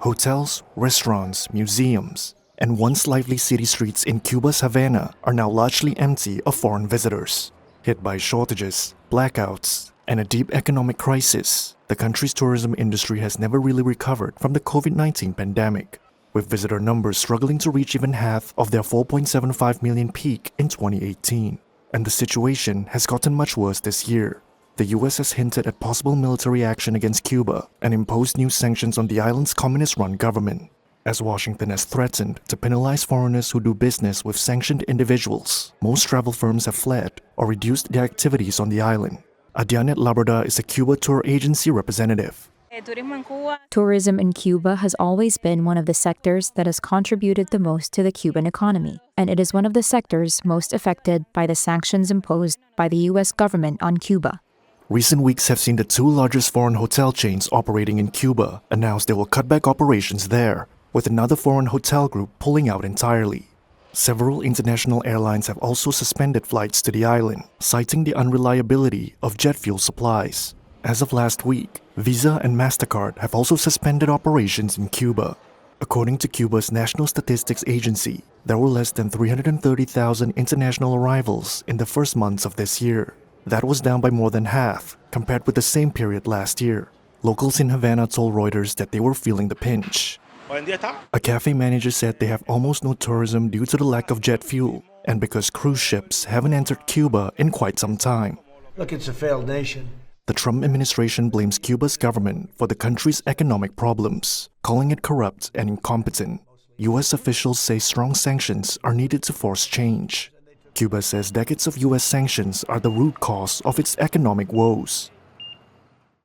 Hotels, restaurants, museums, and once lively city streets in Cuba's Havana are now largely empty of foreign visitors. Hit by shortages, blackouts, and a deep economic crisis, the country's tourism industry has never really recovered from the COVID-19 pandemic, with visitor numbers struggling to reach even half of their 4.75 million peak in 2018. And the situation has gotten much worse this year. The US has hinted at possible military action against Cuba and imposed new sanctions on the island's communist-run government, as Washington has threatened to penalize foreigners who do business with sanctioned individuals. Most travel firms have fled or reduced their activities on the island. Adianet Labrada is a Cuba tour agency representative. Tourism in Cuba has always been one of the sectors that has contributed the most to the Cuban economy, and it is one of the sectors most affected by the sanctions imposed by the US government on Cuba. Recent weeks have seen the two largest foreign hotel chains operating in Cuba announce they will cut back operations there, with another foreign hotel group pulling out entirely. Several international airlines have also suspended flights to the island, citing the unreliability of jet fuel supplies. As of last week, Visa and MasterCard have also suspended operations in Cuba. According to Cuba's National Statistics Agency, there were less than 330,000 international arrivals in the first months of this year. That was down by more than half compared with the same period last year. Locals in Havana told Reuters that they were feeling the pinch. A cafe manager said they have almost no tourism due to the lack of jet fuel and because cruise ships haven't entered Cuba in quite some time. Look, it's a failed nation. The Trump administration blames Cuba's government for the country's economic problems, calling it corrupt and incompetent. US officials say strong sanctions are needed to force change. Cuba says decades of US sanctions are the root cause of its economic woes.